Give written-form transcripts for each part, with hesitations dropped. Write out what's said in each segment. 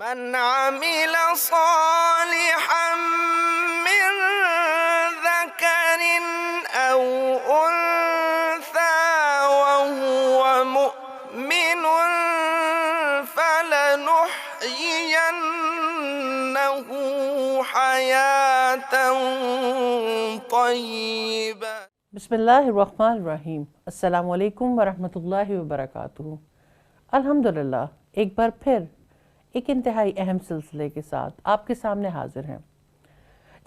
من عمل صالحا من ذكر أو أنثى وهو مؤمن فلنحيينه حياة طيبة. بسم اللہ الرحمن الرحیم. السلام علیکم ورحمۃ اللہ وبرکاتہ. الحمدللہ ایک بار پھر ایک انتہائی اہم سلسلے کے ساتھ آپ کے سامنے حاضر ہیں.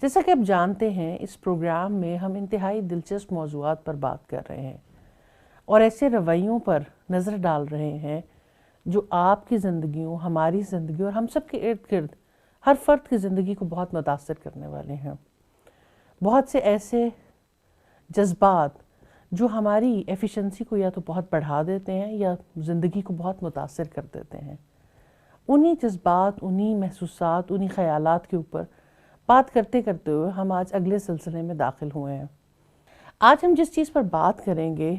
جیسا کہ آپ جانتے ہیں اس پروگرام میں ہم انتہائی دلچسپ موضوعات پر بات کر رہے ہیں اور ایسے رویوں پر نظر ڈال رہے ہیں جو آپ کی زندگیوں، ہماری زندگی اور ہم سب کے ارد گرد ہر فرد کی زندگی کو بہت متاثر کرنے والے ہیں. بہت سے ایسے جذبات جو ہماری ایفیشنسی کو یا تو بہت بڑھا دیتے ہیں یا زندگی کو بہت متاثر کر دیتے ہیں. انہی جذبات، انہی محسوسات، انہی خیالات کے اوپر بات کرتے کرتے ہوئے ہم آج اگلے سلسلے میں داخل ہوئے ہیں. آج ہم جس چیز پر بات کریں گے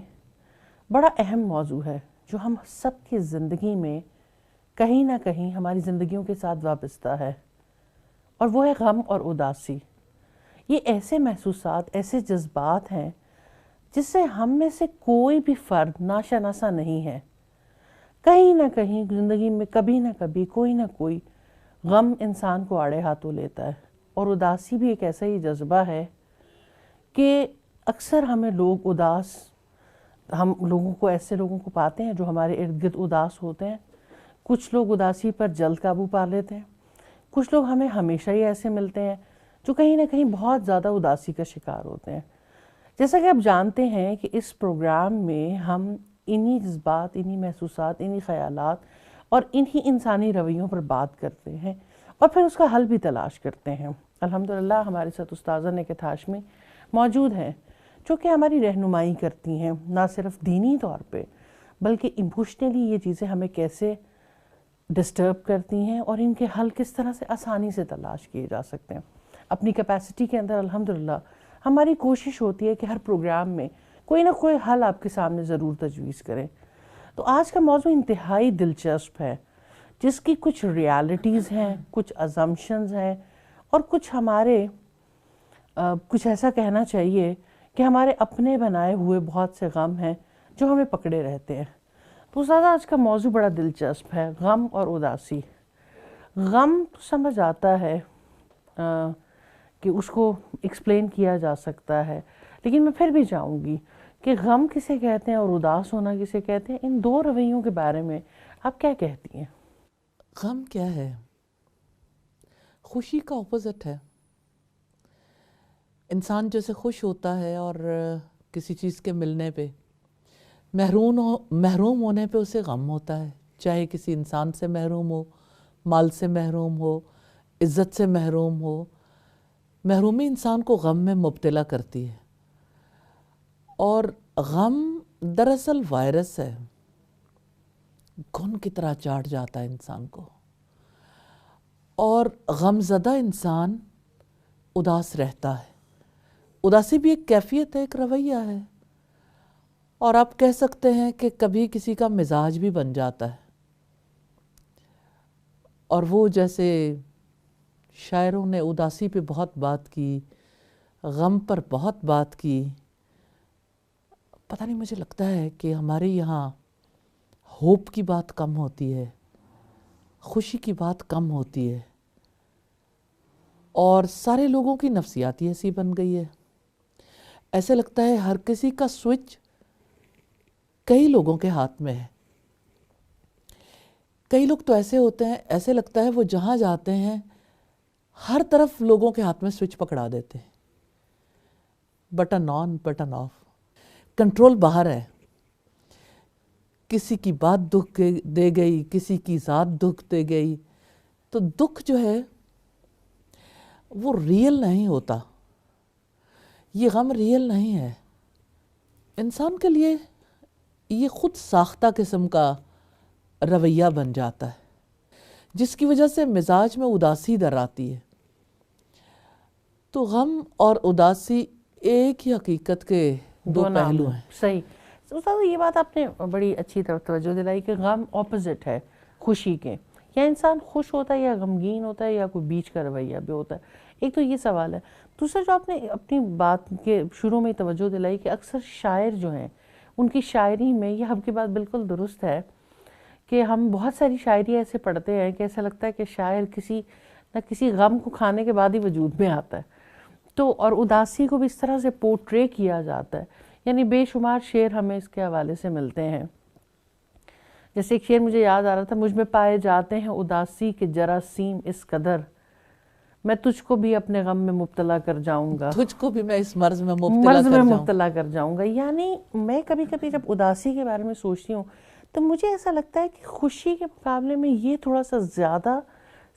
بڑا اہم موضوع ہے جو ہم سب کی زندگی میں کہیں نہ کہیں ہماری زندگیوں کے ساتھ وابستہ ہے، اور وہ ہے غم اور اداسی. یہ ایسے محسوسات، ایسے جذبات ہیں جس سے ہم میں سے کوئی بھی فرد ناشناسا نہیں ہے. کہیں نہ کہیں زندگی میں کبھی نہ کبھی کوئی نہ کوئی غم انسان کو آڑے ہاتھوں لیتا ہے، اور اداسی بھی ایک ایسا ہی جذبہ ہے کہ اکثر ہمیں لوگ اداس، ہم لوگوں کو ایسے لوگوں کو پاتے ہیں جو ہمارے ارد گرد اداس ہوتے ہیں. کچھ لوگ اداسی پر جلد قابو پا لیتے ہیں، کچھ لوگ ہمیں ہمیشہ ہی ایسے ملتے ہیں جو کہیں نہ کہیں بہت زیادہ اداسی کا شکار ہوتے ہیں. جیسا کہ آپ جانتے ہیں کہ اس پروگرام میں ہم انہی جذبات، انہی محسوسات، انہی خیالات اور انہی انسانی رویوں پر بات کرتے ہیں اور پھر اس کا حل بھی تلاش کرتے ہیں. الحمدللہ ہمارے ساتھ استاذہ نکہت ہاشمی موجود ہیں جو کہ ہماری رہنمائی کرتی ہیں، نہ صرف دینی طور پہ بلکہ ایموشنلی یہ چیزیں ہمیں کیسے ڈسٹرب کرتی ہیں اور ان کے حل کس طرح سے آسانی سے تلاش کیے جا سکتے ہیں. اپنی کیپیسٹی کے اندر الحمدللہ ہماری کوشش ہوتی ہے کہ ہر پروگرام میں کوئی نہ کوئی حل آپ کے سامنے ضرور تجویز کریں. تو آج کا موضوع انتہائی دلچسپ ہے جس کی کچھ ریالٹیز ہیں، کچھ ازمپشنز ہیں اور کچھ ہمارے کچھ ایسا کہنا چاہیے کہ ہمارے اپنے بنائے ہوئے بہت سے غم ہیں جو ہمیں پکڑے رہتے ہیں. تو زیادہ آج کا موضوع بڑا دلچسپ ہے، غم اور اداسی. غم تو سمجھ آتا ہے کہ اس کو ایکسپلین کیا جا سکتا ہے، لیکن میں پھر بھی چاہوں گی کہ غم کسے کہتے ہیں اور اداس ہونا کسے کہتے ہیں. ان دو رویوں کے بارے میں آپ کیا کہتی ہیں؟ غم کیا ہے؟ خوشی کا اپوزٹ ہے. انسان جیسے خوش ہوتا ہے اور کسی چیز کے ملنے پہ محروم ہونے پہ اسے غم ہوتا ہے، چاہے کسی انسان سے محروم ہو، مال سے محروم ہو، عزت سے محروم ہو. محرومی انسان کو غم میں مبتلا کرتی ہے، اور غم دراصل وائرس ہے، گھن کی طرح چاٹ جاتا ہے انسان کو. اور غم زدہ انسان اداس رہتا ہے. اداسی بھی ایک کیفیت ہے، ایک رویہ ہے، اور آپ کہہ سکتے ہیں کہ کبھی کسی کا مزاج بھی بن جاتا ہے. اور وہ جیسے شاعروں نے اداسی پہ بہت بات کی، غم پر بہت بات کی. پتہ نہیں، مجھے لگتا ہے کہ ہمارے یہاں ہوپ کی بات کم ہوتی ہے، خوشی کی بات کم ہوتی ہے، اور سارے لوگوں کی نفسیات ہی ایسی بن گئی ہے. ایسے لگتا ہے ہر کسی کا سوئچ کئی لوگوں کے ہاتھ میں ہے. کئی لوگ تو ایسے ہوتے ہیں، ایسے لگتا ہے وہ جہاں جاتے ہیں ہر طرف لوگوں کے ہاتھ میں سوئچ پکڑا دیتے ہیں، button on button of. Control باہر ہے. کسی کی بات دکھ دے گئی، کسی کی ذات دکھ دے گئی، تو دکھ جو ہے وہ ریئل نہیں ہوتا. یہ غم ریئل نہیں ہے. انسان کے لیے یہ خود ساختہ قسم کا رویہ بن جاتا ہے، جس کی وجہ سے مزاج میں اداسی در آتی ہے. تو غم اور اداسی ایک ہی حقیقت کے دو پہلو ہیں. صحیح. استاد یہ بات آپ نے بڑی اچھی طرح توجہ دلائی کہ غم اپوزٹ ہے خوشی کے. یا انسان خوش ہوتا ہے یا غمگین ہوتا ہے یا کوئی بیچ کا رویہ بھی ہوتا ہے؟ ایک تو یہ سوال ہے. دوسرا جو آپ نے اپنی بات کے شروع میں توجہ دلائی کہ اکثر شاعر جو ہیں ان کی شاعری میں، یہ آپ کی بات بالکل درست ہے کہ ہم بہت ساری شاعری ایسے پڑھتے ہیں کہ ایسا لگتا ہے کہ شاعر کسی نہ کسی غم کو کھانے کے بعد ہی وجود میں آتا ہے. تو اور اداسی کو بھی اس طرح سے پورٹرے کیا جاتا ہے، یعنی بے شمار شعر ہمیں اس کے حوالے سے ملتے ہیں. جیسے ایک شعر مجھے یاد آ رہا تھا، مجھ میں پائے جاتے ہیں اداسی کے جراثیم اس قدر، میں تجھ کو بھی اپنے غم میں مبتلا کر جاؤں گا، تجھ کو بھی میں اس مرض میں مبتلا کر جاؤں گا. یعنی میں کبھی کبھی جب اداسی کے بارے میں سوچتی ہوں تو مجھے ایسا لگتا ہے کہ خوشی کے مقابلے میں یہ تھوڑا سا زیادہ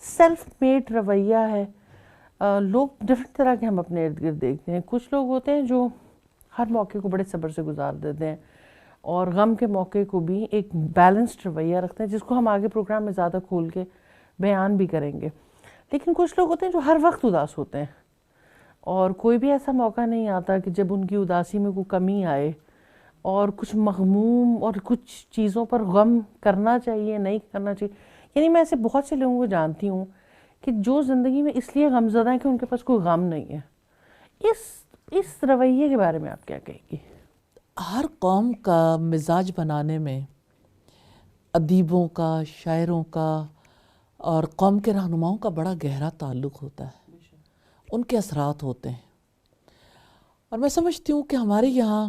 سیلف میڈ رویہ ہے. لوگ ڈفرینٹ طرح کے ہم اپنے ارد گرد دیکھتے ہیں. کچھ لوگ ہوتے ہیں جو ہر موقع کو بڑے صبر سے گزار دیتے ہیں اور غم کے موقع کو بھی ایک بیلنسڈ رویہ رکھتے ہیں، جس کو ہم آگے پروگرام میں زیادہ کھول کے بیان بھی کریں گے. لیکن کچھ لوگ ہوتے ہیں جو ہر وقت اداس ہوتے ہیں اور کوئی بھی ایسا موقع نہیں آتا کہ جب ان کی اداسی میں کوئی کمی آئے اور کچھ مغموم اور کچھ چیزوں پر غم کرنا چاہیے نہیں کرنا چاہیے. یعنی میں ایسے بہت سے لوگوں کو جانتی ہوں کہ جو زندگی میں اس لیے غمزدہ ہیں کہ ان کے پاس کوئی غم نہیں ہے. اس رویے کے بارے میں آپ کیا کہیں گی؟ ہر قوم کا مزاج بنانے میں ادیبوں کا، شاعروں کا اور قوم کے رہنماؤں کا بڑا گہرا تعلق ہوتا ہے، ان کے اثرات ہوتے ہیں. اور میں سمجھتی ہوں کہ ہمارے یہاں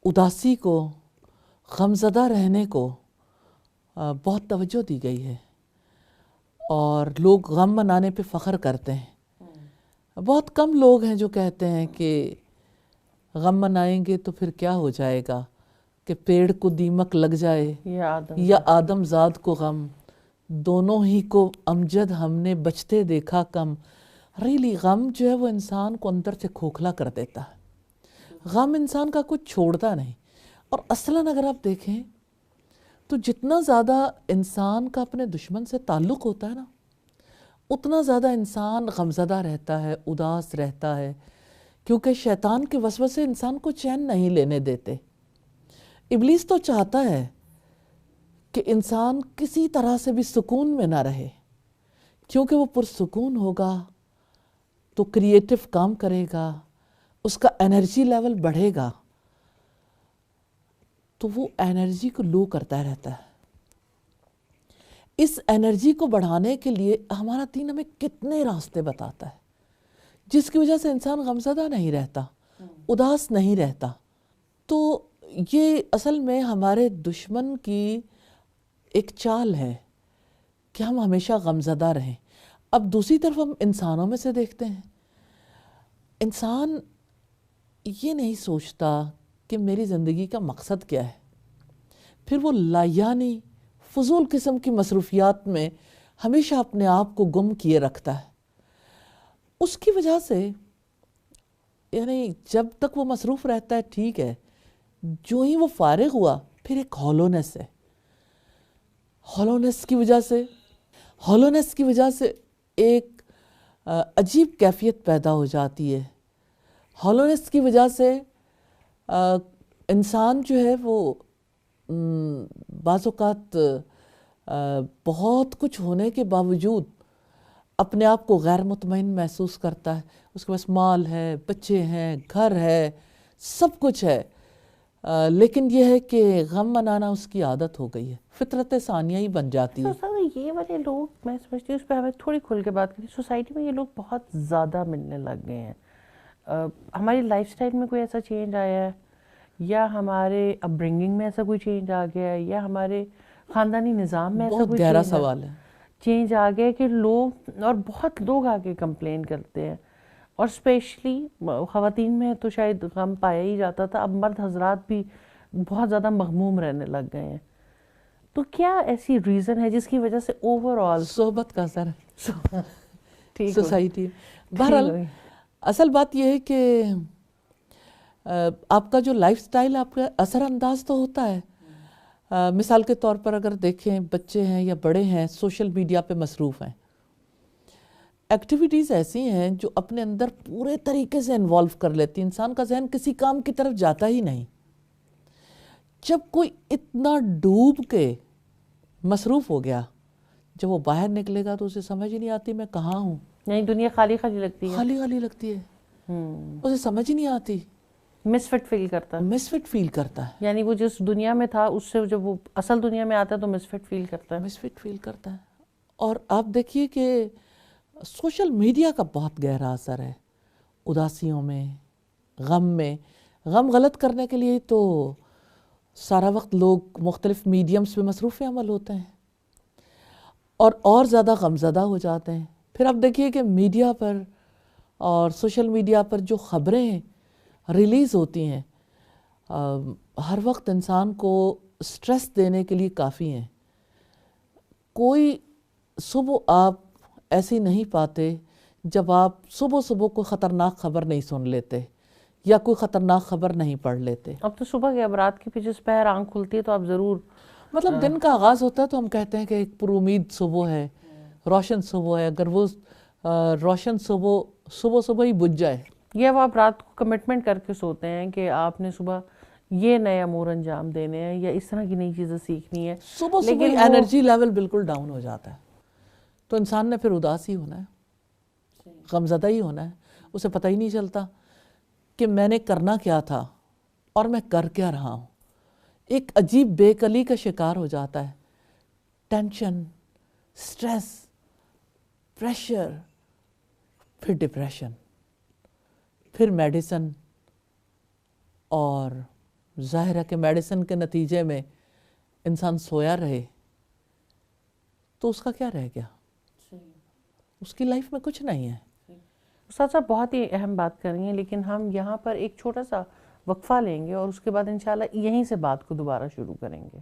اداسی کو، غمزدہ رہنے کو بہت توجہ دی گئی ہے اور لوگ غم منانے پہ فخر کرتے ہیں. بہت کم لوگ ہیں جو کہتے ہیں کہ غم منائیں گے تو پھر کیا ہو جائے گا کہ پیڑ کو دیمک لگ جائے یا آدم زاد کو غم، دونوں ہی کو امجد ہم نے بچتے دیکھا کم. ریلی غم جو ہے وہ انسان کو اندر سے کھوکھلا کر دیتا ہے. غم انسان کا کچھ چھوڑتا نہیں. اور اصلاً اگر آپ دیکھیں تو جتنا زیادہ انسان کا اپنے دشمن سے تعلق ہوتا ہے نا، اتنا زیادہ انسان غمزدہ رہتا ہے، اداس رہتا ہے، کیونکہ شیطان کے وسوسے انسان کو چین نہیں لینے دیتے. ابلیس تو چاہتا ہے کہ انسان کسی طرح سے بھی سکون میں نہ رہے، کیونکہ وہ پرسکون ہوگا تو کریٹیو کام کرے گا، اس کا انرجی لیول بڑھے گا، تو وہ انرجی کو لو کرتا رہتا ہے. اس انرجی کو بڑھانے کے لیے ہمارا دین ہمیں کتنے راستے بتاتا ہے، جس کی وجہ سے انسان غمزدہ نہیں رہتا، اداس نہیں رہتا. تو یہ اصل میں ہمارے دشمن کی ایک چال ہے کہ ہم ہمیشہ غمزدہ رہیں. اب دوسری طرف ہم انسانوں میں سے دیکھتے ہیں، انسان یہ نہیں سوچتا کہ میری زندگی کا مقصد کیا ہے، پھر وہ لایانی فضول قسم کی مصروفیات میں ہمیشہ اپنے آپ کو گم کیے رکھتا ہے. اس کی وجہ سے یعنی جب تک وہ مصروف رہتا ہے ٹھیک ہے، جو ہی وہ فارغ ہوا پھر ایک ہالونیس ہے. ہالونیس کی وجہ سے ایک عجیب کیفیت پیدا ہو جاتی ہے. ہالونیس کی وجہ سے انسان جو ہے وہ بعض اوقات بہت کچھ ہونے کے باوجود اپنے آپ کو غیر مطمئن محسوس کرتا ہے. اس کے پاس مال ہے، بچے ہیں، گھر ہے، سب کچھ ہے، لیکن یہ ہے کہ غم منانا اس کی عادت ہو گئی ہے، فطرت ثانیہ ہی بن جاتی ہے. یہ والے لوگ، میں سمجھتی ہوں اس پہ ہمیں تھوڑی کھل کے بات کریں، سوسائٹی میں یہ لوگ بہت زیادہ ملنے لگ گئے ہیں. ہماری لائف سٹائل میں کوئی ایسا چینج آیا ہے یا ہمارے اپ برنگنگ میں ایسا کوئی چینج آ گیا ہے یا ہمارے خاندانی نظام میں ایسا کوئی گہرا سوال ہے، چینج آ گیا کہ لوگ، اور بہت لوگ آ کے کمپلین کرتے ہیں، اور اسپیشلی خواتین میں تو شاید غم پایا ہی جاتا تھا، اب مرد حضرات بھی بہت زیادہ مغموم رہنے لگ گئے ہیں. تو کیا ایسی ریزن ہے جس کی وجہ سے اوور آل صحبت کا اثر ہے سوسائٹی؟ بہرحال اصل بات یہ ہے کہ آپ کا جو لائف سٹائل آپ کا اثر انداز تو ہوتا ہے. مثال کے طور پر اگر دیکھیں، بچے ہیں یا بڑے ہیں سوشل میڈیا پہ مصروف ہیں، ایکٹیویٹیز ایسی ہیں جو اپنے اندر پورے طریقے سے انوالو کر لیتی ہیں، انسان کا ذہن کسی کام کی طرف جاتا ہی نہیں. جب کوئی اتنا ڈوب کے مصروف ہو گیا، جب وہ باہر نکلے گا تو اسے سمجھ ہی نہیں آتی میں کہاں ہوں. یعنی دنیا خالی خالی لگتی ہے. خالی خالی لگتی ہے. اسے سمجھ ہی نہیں آتی. مس فٹ فیل کرتا ہے. مس فٹ فیل کرتا ہے. یعنی وہ جس دنیا میں تھا اس سے جب وہ اصل دنیا میں آتا ہے تو مس فٹ فیل کرتا ہے. مس فٹ فیل کرتا ہے. اور آپ دیکھیے کہ سوشل میڈیا کا بہت گہرا اثر ہے اداسیوں میں، غم میں. غم غلط کرنے کے لیے تو سارا وقت لوگ مختلف میڈیمز پہ مصروف عمل ہوتے ہیں اور زیادہ غمزدہ ہو جاتے ہیں. پھر آپ دیکھیے کہ میڈیا پر اور سوشل میڈیا پر جو خبریں ریلیز ہوتی ہیں ہر وقت انسان کو سٹریس دینے کے لیے کافی ہیں. کوئی صبح آپ ایسی نہیں پاتے جب آپ صبح کوئی خطرناک خبر نہیں سن لیتے یا کوئی خطرناک خبر نہیں پڑھ لیتے. اب تو صبح کے اب رات کے پیچھے پہر آنکھ کھلتی ہے تو آپ ضرور مطلب دن کا آغاز ہوتا ہے تو ہم کہتے ہیں کہ ایک پر امید صبح ہے، روشن صبح ہے. اگر وہ روشن صبح ہی بجھ جائے. یہ وہ آپ رات کو کمٹمنٹ کر کے سوتے ہیں کہ آپ نے صبح یہ نئے امور انجام دینے ہیں یا اس طرح کی نئی چیزیں سیکھنی ہے. صبح ہی انرجی لیول بالکل ڈاؤن ہو جاتا ہے. تو انسان نے پھر اداس ہی ہونا ہے، غمزدہ ہی ہونا ہے. اسے پتہ ہی نہیں چلتا کہ میں نے کرنا کیا تھا اور میں کر کیا رہا ہوں. ایک عجیب بے کلی کا شکار ہو جاتا ہے. ٹینشن، سٹریس، پریشر، پھر ڈپریشن، پھر میڈیسن. اور ظاہر ہے کہ میڈیسن کے نتیجے میں انسان سویا رہے تو اس کا کیا رہ گیا؟ اس کی لائف میں کچھ نہیں ہے. استاد صاحب بہت ہی اہم بات کر رہی ہیں، لیکن ہم یہاں پر ایک چھوٹا سا وقفہ لیں گے اور اس کے بعد انشاءاللہ یہیں سے بات کو دوبارہ شروع کریں گے.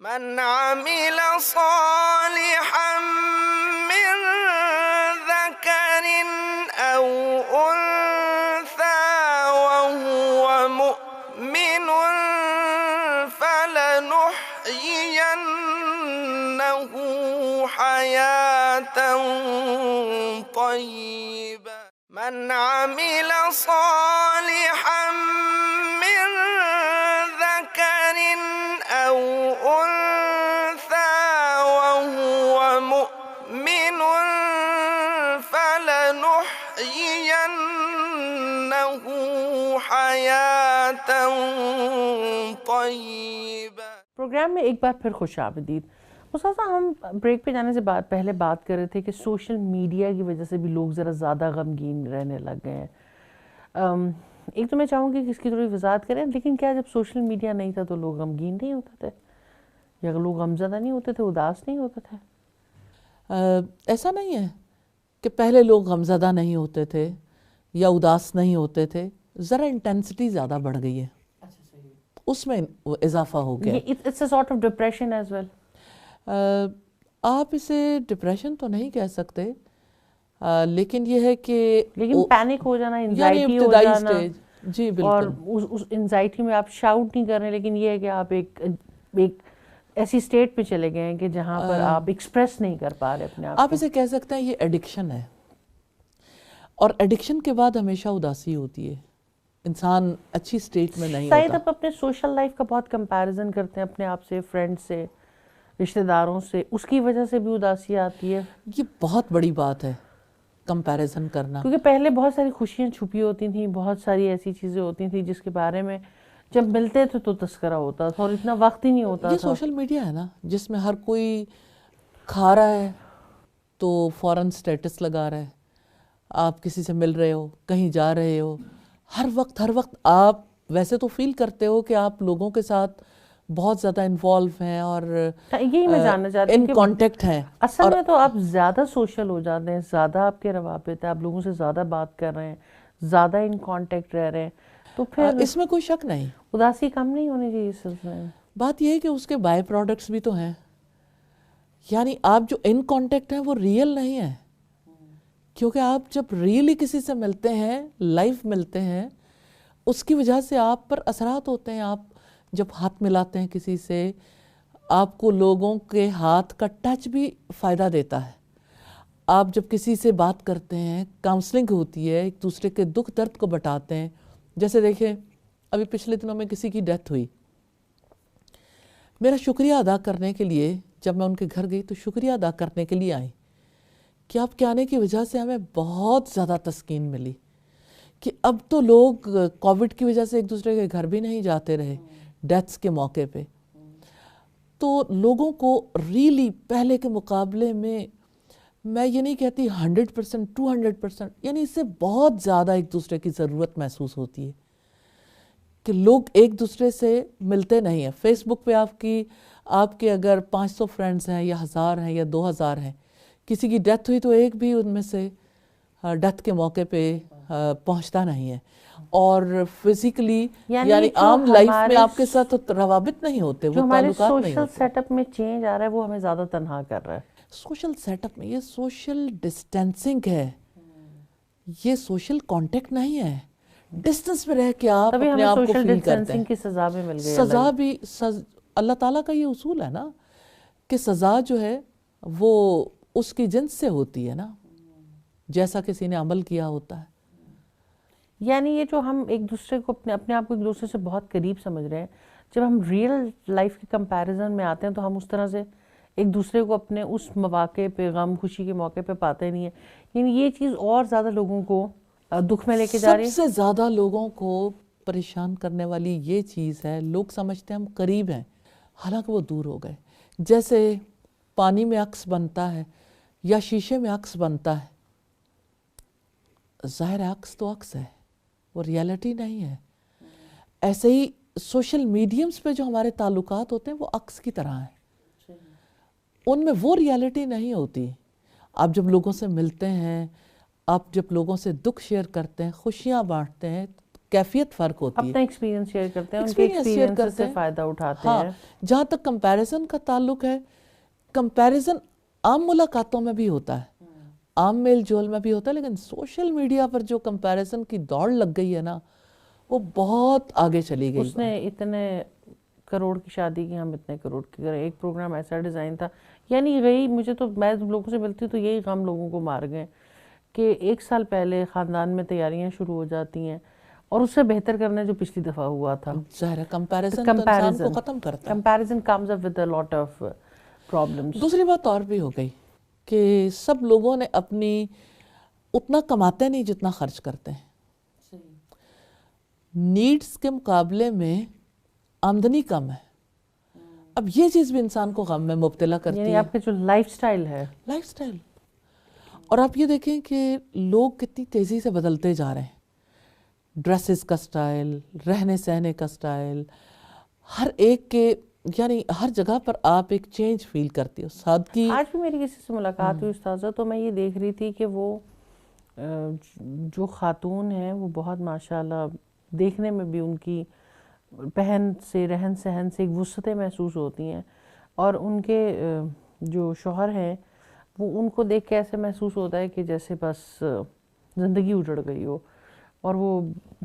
من عمل صالحا من ذكر أو أنثى وهو مؤمن فلنحيينه حياة طيبة. من عمل صالحا من ذكر أو أنثى وهو مؤمن فلنحيينه حياة طيبة. پروگرام میں ایک بار پھر خوش آمدید. مصطفیٰ ہم بریک پہ جانے سے پہلے بات کر رہے تھے کہ سوشل میڈیا کی وجہ سے بھی لوگ ذرا زیادہ غمگین رہنے لگ گئے ہیں. ایک تو میں چاہوں گی کہ اس کی تھوڑی وضاحت کریں، لیکن کیا جب سوشل میڈیا نہیں تھا تو لوگ غمگین نہیں ہوتے تھے یا لوگ غمزدہ نہیں ہوتے تھے، اداس نہیں ہوتے تھے؟ ایسا نہیں ہے کہ پہلے لوگ غمزدہ نہیں ہوتے تھے یا اداس نہیں ہوتے تھے. ذرا انٹینسٹی زیادہ بڑھ گئی ہے، اس میں اضافہ ہو گیا. It's a sort of depression as well. آپ اسے ڈپریشن تو نہیں کہہ سکتے، لیکن یہ ہے کہ لیکن پینک ہو جانا، انزائٹی ہو جانا. جی بالکل. اور اس انزائٹی میں آپ شاؤٹ نہیں کر رہے، لیکن یہ ہے کہ آپ ایک ایسی سٹیٹ پہ چلے گئے ہیں کہ جہاں پر آپ ایکسپریس نہیں کر پا رہے اپنے آپ. آپ اسے کہہ سکتے ہیں یہ ایڈکشن ہے، اور ایڈکشن کے بعد ہمیشہ اداسی ہوتی ہے. انسان اچھی سٹیٹ میں نہیں شاید ہوتا. آپ اپنے سوشل لائف کا بہت کمپیریزن کرتے ہیں اپنے آپ سے، فرینڈ سے، رشتہ داروں سے، اس کی وجہ سے بھی اداسی آتی ہے. یہ بہت بڑی بات ہے کمپیریزن کرنا، کیونکہ پہلے بہت ساری خوشیاں چھپی ہوتی تھیں، بہت ساری ایسی چیزیں ہوتی تھیں جس کے بارے میں جب ملتے تھے تو تذکرہ ہوتا تھا اور اتنا وقت ہی نہیں ہوتا تھا. یہ سوشل میڈیا ہے نا جس میں ہر کوئی کھا رہا ہے تو فوراً سٹیٹس لگا رہا ہے. آپ کسی سے مل رہے ہو، کہیں جا رہے ہو، ہر وقت آپ ویسے تو فیل کرتے ہو کہ آپ لوگوں کے ساتھ بہت زیادہ انوالو ہیں اور یہی میں جاننا چاہتی ہوں ان کانٹیکٹ ہیں. اصل میں تو آپ زیادہ سوشل ہو جاتے ہیں، زیادہ آپ کے روابط ہیں، آپ لوگوں سے زیادہ بات کر رہے ہیں، زیادہ ان کانٹیکٹ رہ رہے ہیں، تو پھر اس میں کوئی شک نہیں، اداسی کم نہیں ہونی چاہیے اس سلسلے میں. بات یہ ہے کہ اس کے بائی پروڈکٹس بھی تو ہیں. یعنی آپ جو ان کانٹیکٹ ہیں وہ ریئل نہیں ہے، کیونکہ آپ جب ریئلی کسی سے ملتے ہیں، لائف ملتے ہیں، اس کی وجہ سے آپ پر اثرات ہوتے ہیں. آپ جب ہاتھ ملاتے ہیں کسی سے، آپ کو لوگوں کے ہاتھ کا ٹچ بھی فائدہ دیتا ہے. آپ جب کسی سے بات کرتے ہیں، کاؤنسلنگ ہوتی ہے، ایک دوسرے کے دکھ درد کو بتاتے ہیں. جیسے دیکھیں ابھی پچھلے دنوں میں کسی کی ڈیتھ ہوئی، میرا شکریہ ادا کرنے کے لیے جب میں ان کے گھر گئی تو شکریہ ادا کرنے کے لیے آئیں کہ آپ کے آنے کی وجہ سے ہمیں بہت زیادہ تسکین ملی کہ اب تو لوگ کووڈ کی وجہ سے ایک دوسرے کے گھر بھی نہیں جاتے رہے ڈیتھس کے موقع پہ. تو لوگوں کو ریلی پہلے کے مقابلے میں یہ نہیں کہتی 100%, 200%, یعنی اس سے بہت زیادہ ایک دوسرے کی ضرورت محسوس ہوتی ہے کہ لوگ ایک دوسرے سے ملتے نہیں ہیں. فیس بک پہ آپ کے اگر 500 فرینڈز ہیں یا 1000 ہیں یا 2000 ہیں, کسی کی ڈیتھ ہوئی تو ایک بھی ان میں سے ڈیتھ کے موقع پہ پہنچتا نہیں ہے. اور فزیکلی یعنی عام لائف میں آپ کے ساتھ روابط نہیں ہوتے, وہ تعلقات نہیں ہوتے. سوشل سیٹ اپ میں چینج آ رہا ہے وہ ہمیں زیادہ تنہا کر رہا ہے. سوشل سیٹ اپ میں یہ سوشل ڈسٹینسنگ ہے, یہ سوشل کانٹیکٹ نہیں ہے. ڈسٹنس میں رہ کے آپ اپنے آپ کو فیل کرتے ہیں. کی سزا بھی مل گئی. سزا بھی اللہ تعالیٰ کا یہ اصول ہے نا کہ سزا جو ہے وہ اس کی جنس سے ہوتی ہے نا, جیسا کسی نے عمل کیا ہوتا ہے. یعنی یہ جو ہم ایک دوسرے کو اپنے آپ کو ایک دوسرے سے بہت قریب سمجھ رہے ہیں, جب ہم ریئل لائف کے کمپیریزن میں آتے ہیں تو ہم اس طرح سے ایک دوسرے کو اپنے اس مواقع پہ, غم خوشی کے موقع پہ پاتے نہیں ہیں. یعنی یہ چیز اور زیادہ لوگوں کو دکھ میں لے کے جا رہی ہے. سب سے زیادہ لوگوں کو پریشان کرنے والی یہ چیز ہے, لوگ سمجھتے ہیں ہم قریب ہیں حالانکہ وہ دور ہو گئے. جیسے پانی میں عکس بنتا ہے یا شیشے میں عکس بنتا ہے, ظاہر عکس تو عکس ہے, وہ ریالٹی نہیں ہے. ایسے ہی سوشل میڈیمز پہ جو ہمارے تعلقات ہوتے ہیں وہ عکس کی طرح ہیں, ان میں وہ ریالٹی نہیں ہوتی. آپ جب لوگوں سے ملتے ہیں, آپ جب لوگوں سے دکھ شیئر کرتے ہیں, خوشیاں بانٹتے ہیں, کیفیت فرق ہوتی ہے. اپنا ایکسپیرینس شیئر کرتے ہیں, ان کے ایکسپیرینس سے فائدہ اٹھاتے ہیں. جہاں تک کمپیریزن کا تعلق ہے, کمپیریزن عام ملاقاتوں میں بھی ہوتا ہے, عام میل جول میں بھی ہوتا ہے, لیکن سوشل میڈیا پر جو کمپیریزن کی دوڑ لگ گئی ہے نا وہ بہت آگے چلی گئی. اس نے اتنے کروڑ کی شادی کی, ہم اتنے کروڑ کی کریں. ایک پروگرام ایسا ڈیزائن تھا, یعنی یہی مجھے تو, میں لوگوں سے ملتی ہوں تو یہی غم لوگوں کو مار گئے کہ 1 سال پہلے خاندان میں تیاریاں شروع ہو جاتی ہیں اور اس سے بہتر کرنا جو پچھلی دفعہ ہوا تھا. ظاہر ہے کمپیریزن انسان کو ختم کرتا ہے. Comparison comes up with a lot of problems. دوسری بات اور بھی ہو گئی کہ سب لوگوں نے اپنی اتنا کماتے نہیں جتنا خرچ کرتے ہیں. نیڈز کے مقابلے میں آمدنی کم ہے. اب یہ چیز بھی انسان کو غم میں مبتلا کرتی ہے. یعنی آپ کا جو لائف سٹائل ہے, لائف سٹائل. اور آپ یہ دیکھیں کہ لوگ کتنی تیزی سے بدلتے جا رہے ہیں. ڈریسز کا سٹائل, رہنے سہنے کا سٹائل, ہر ایک کے, یعنی ہر جگہ پر آپ ایک چینج فیل کرتی ہو. سادگی. آج بھی میری کسی سے ملاقات ہوئی استاذہ, تو میں یہ دیکھ رہی تھی کہ وہ جو خاتون ہیں وہ بہت ماشاءاللہ دیکھنے میں بھی ان کی پہن سے, رہن سہن سے ایک وسعتیں محسوس ہوتی ہیں, اور ان کے جو شوہر ہیں وہ ان کو دیکھ کے ایسے محسوس ہوتا ہے کہ جیسے بس زندگی اجڑ گئی ہو. اور وہ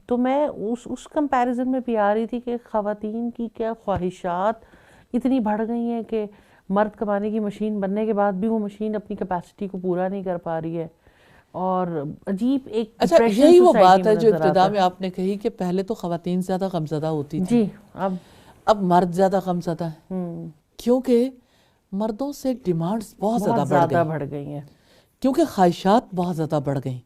تو میں اس کمپیریزن میں بھی آ رہی تھی کہ خواتین کی کیا خواہشات اتنی بڑھ گئی ہیں کہ مرد کمانے کی مشین بننے کے بعد بھی وہ مشین اپنی کیپیسٹی کو پورا نہیں کر پا رہی ہے. اور عجیب ایک اچھا, یہی وہ بات ہے جو ابتدا میں آپ نے کہی کہ پہلے تو خواتین زیادہ غمزدہ ہوتی تھی. جی, اب مرد زیادہ غمزدہ ہیں کیونکہ مردوں سے ڈیمانڈز بہت زیادہ بڑھ گئی ہیں, کیونکہ خواہشات بہت زیادہ بڑھ گئیں,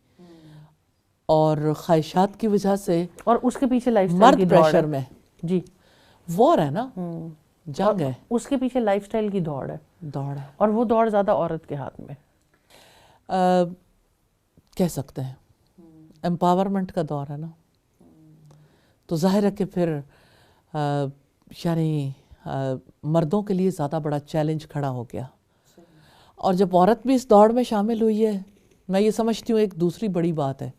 اور خواہشات کی وجہ سے اور اس کے پیچھے لائف سٹائل کی دوڑ پریشر میں, جی وار ہے نا, جنگ ہے, اس کے پیچھے لائف سٹائل کی دوڑ ہے, اور وہ دوڑ زیادہ عورت کے ہاتھ میں کہہ سکتے ہیں. امپاورمنٹ کا دور ہے نا, تو ظاہر ہے کہ پھر یعنی مردوں کے لیے زیادہ بڑا چیلنج کھڑا ہو گیا. اور جب عورت بھی اس دوڑ میں شامل ہوئی ہے, میں یہ سمجھتی ہوں ایک دوسری بڑی بات ہے,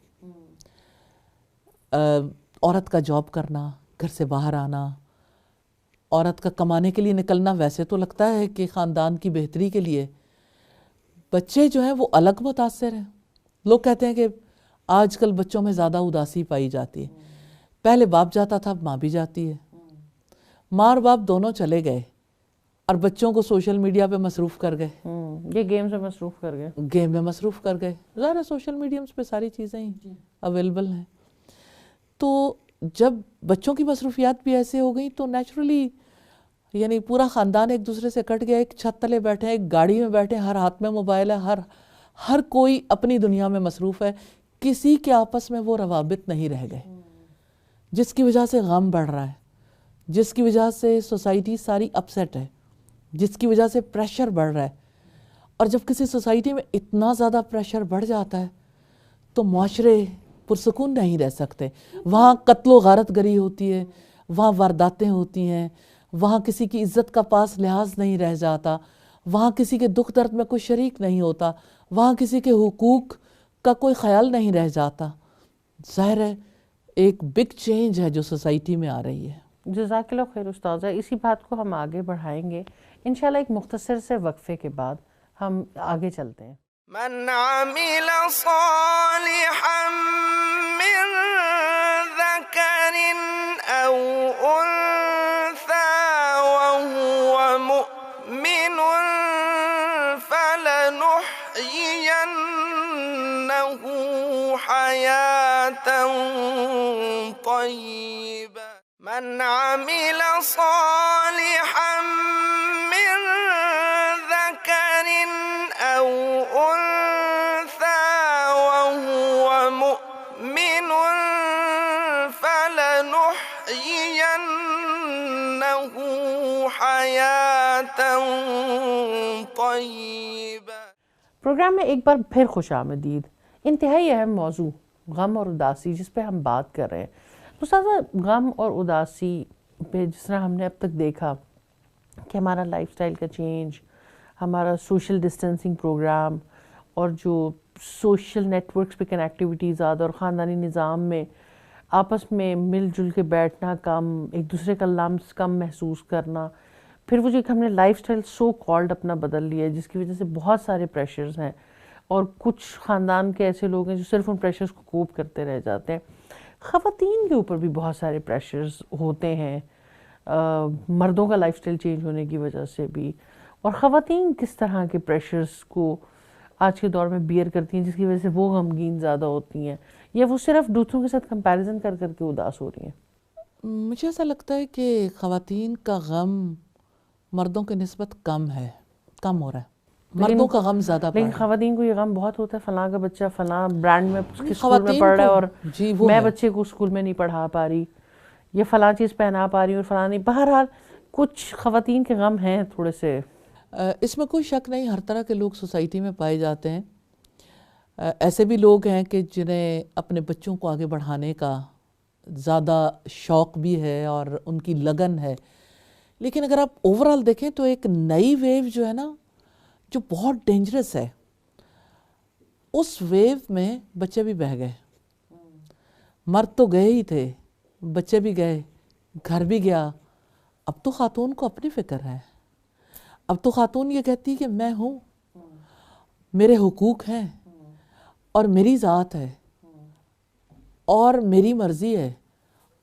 عورت کا جاب کرنا, گھر سے باہر آنا, عورت کا کمانے کے لیے نکلنا. ویسے تو لگتا ہے کہ خاندان کی بہتری کے لیے, بچے جو ہیں وہ الگ متاثر ہیں. لوگ کہتے ہیں کہ آج کل بچوں میں زیادہ اداسی پائی جاتی ہے. پہلے باپ جاتا تھا, اب ماں بھی جاتی ہے. ماں اور باپ دونوں چلے گئے اور بچوں کو سوشل میڈیا پہ مصروف کر گئے, یہ گیمز میں مصروف کر گئے, گیم میں مصروف کر گئے. ظاہر سوشل میڈیمز پہ ساری چیزیں ہی اویلیبل ہیں. تو جب بچوں کی مصروفیات بھی ایسے ہو گئی تو نیچرلی یعنی پورا خاندان ایک دوسرے سے کٹ گیا، ایک چھت تلے بیٹھے ہیں، ایک گاڑی میں بیٹھے ہیں، ہر ہاتھ میں موبائل ہے، ہر کوئی اپنی دنیا میں مصروف ہے، کسی کے آپس میں وہ روابط نہیں رہ گئے، جس کی وجہ سے غم بڑھ رہا ہے، جس کی وجہ سے سوسائٹی ساری اپسیٹ ہے، جس کی وجہ سے پریشر بڑھ رہا ہے. اور جب کسی سوسائٹی میں اتنا زیادہ پریشر بڑھ جاتا ہے تو معاشرے پرسکون نہیں رہ سکتے. وہاں قتل و غارت گری ہوتی ہے، وہاں وارداتیں ہوتی ہیں، وہاں کسی کی عزت کا پاس لحاظ نہیں رہ جاتا، وہاں کسی کے دکھ درد میں کوئی شریک نہیں ہوتا، وہاں کسی کے حقوق کا کوئی خیال نہیں رہ جاتا. ظاہر ہے ایک بگ چینج ہے جو سوسائٹی میں آ رہی ہے. جزاک اللہ خیر استاذہ. اسی بات کو ہم آگے بڑھائیں گے انشاءاللہ ایک مختصر سے وقفے کے بعد. ہم آگے چلتے ہیں. من عمل صالحا من ذكر أو أنثى وهو مؤمن فلنحيينه حياة طيبة. من عمل صالحا من ذكر أو أنثى وهو مؤمن فلنحيينه حياة طيبة. پروگرام میں ایک بار پھر خوش آمدید. انتہائی اہم موضوع غم اور اداسی جس پہ ہم بات کر رہے ہیں. استاذہ غم اور اداسی پہ جس طرح ہم نے اب تک دیکھا کہ ہمارا لائف سٹائل کا چینج، ہمارا سوشل ڈسٹینسنگ پروگرام اور جو سوشل نیٹ ورکس پہ کنیکٹیوٹی زیادہ اور خاندانی نظام میں آپس میں مل جل کے بیٹھنا کم، ایک دوسرے کا لمس کم محسوس کرنا، پھر وہ جو ہم نے لائف سٹائل سو کالڈ اپنا بدل لیا ہے جس کی وجہ سے بہت سارے پریشرز ہیں اور کچھ خاندان کے ایسے لوگ ہیں جو صرف ان پریشرز کو کوپ کرتے رہ جاتے ہیں. خواتین کے اوپر بھی بہت سارے پریشرز ہوتے ہیں مردوں کا لائف سٹائل چینج ہونے کی وجہ سے بھی. اور خواتین کس طرح کے پریشرز کو آج کے دور میں بیئر کرتی ہیں جس کی وجہ سے وہ غمگین زیادہ ہوتی ہیں یا وہ صرف دوسروں کے ساتھ کمپیریزن کر کر کے اداس ہو رہی ہیں؟ مجھے ایسا لگتا ہے کہ خواتین کا غم مردوں کے نسبت کم ہو رہا ہے. مردوں کا غم زیادہ پڑ رہا ہے. لیکن خواتین کو یہ غم بہت ہوتا ہے فلاں کا بچہ فلاں برانڈ میں اس کے اسکول میں پڑھ رہا ہے اور میں بچے کو اسکول میں نہیں پڑھا پا رہی، یہ فلاں چیز پہنا پا رہی ہوں اور فلاں نہیں. بہرحال کچھ خواتین کے غم ہیں تھوڑے سے. اس میں کوئی شک نہیں، ہر طرح کے لوگ سوسائٹی میں پائے جاتے ہیں. ایسے بھی لوگ ہیں کہ جنہیں اپنے بچوں کو آگے بڑھانے کا زیادہ شوق بھی ہے اور ان کی لگن ہے. لیکن اگر آپ اوورآل دیکھیں تو ایک نئی ویو جو ہے نا جو بہت ڈینجرس ہے، اس ویو میں بچے بھی بہہ گئے. مرد تو گئے ہی تھے، بچے بھی گئے، گھر بھی گیا. اب تو خاتون کو اپنی فکر ہے. اب تو خاتون یہ کہتی کہ میں ہوں، میرے حقوق ہیں اور میری ذات ہے اور میری مرضی ہے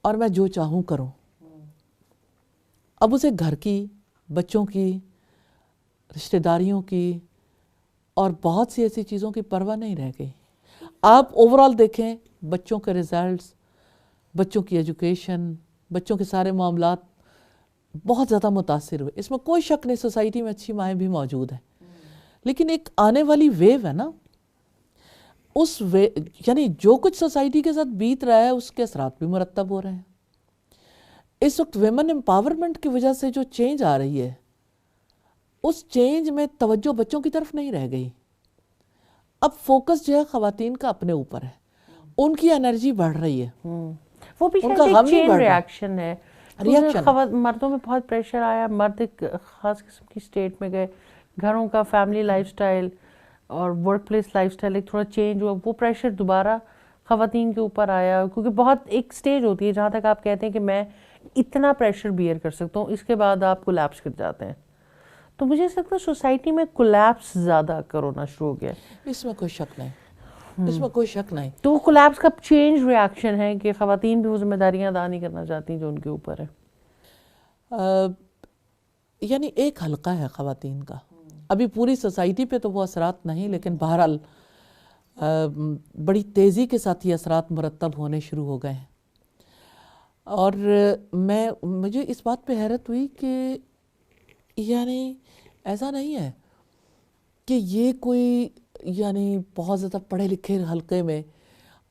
اور میں جو چاہوں کروں. اب اسے گھر کی، بچوں کی، رشتہ داریوں کی اور بہت سی ایسی چیزوں کی پرواہ نہیں رہ گئی. آپ اوورآل دیکھیں بچوں کے ریزلٹس، بچوں کی ایجوکیشن، بچوں کے سارے معاملات بہت زیادہ متاثر ہوئے. اس میں کوئی شک نہیں سوسائٹی میں اچھی مائیں بھی موجود ہیں، لیکن ایک آنے والی ویو ہے نا، اس یعنی جو کچھ سوسائٹی کے ساتھ بیت رہا ہے اس کے اثرات بھی مرتب ہو رہے ہیں. اس وقت ویمن امپاورمنٹ کی وجہ سے جو چینج آ رہی ہے اس چینج میں توجہ بچوں کی طرف نہیں رہ گئی. اب فوکس جو ہے خواتین کا اپنے اوپر ہے، ان کی انرجی بڑھ رہی ہے، وہ بھی ان کا غم نہیں بڑھ رہا. ریاکشن ہے. مردوں میں بہت پریشر آیا، مرد ایک خاص قسم کی سٹیٹ میں گئے، گھروں کا فیملی لائف سٹائل اور ورک پلیس لائف سٹائل ایک تھوڑا چینج ہوا، وہ پریشر دوبارہ خواتین کے اوپر آیا. کیونکہ بہت ایک سٹیج ہوتی ہے جہاں تک آپ کہتے ہیں کہ میں اتنا پریشر بیئر کر سکتا ہوں، اس کے بعد آپ کولیپس کر جاتے ہیں. تو مجھے اس لگتا ہے سوسائٹی میں کولیپس زیادہ کرونا شروع ہو گیا. اس میں کوئی شک نہیں، اس میں کوئی شک نہیں. تو وہ کولیپس کا چینج ریاکشن ہے کہ خواتین بھی وہ ذمہ داریاں ادا نہیں کرنا چاہتی جو ان کے اوپر ہے. یعنی ایک حلقہ ہے خواتین کا، ابھی پوری سوسائٹی پہ تو وہ اثرات نہیں، لیکن بہرحال بڑی تیزی کے ساتھ یہ اثرات مرتب ہونے شروع ہو گئے ہیں. اور مجھے اس بات پہ حیرت ہوئی کہ یعنی ایسا نہیں ہے کہ یہ کوئی یعنی بہت زیادہ پڑھے لکھے حلقے میں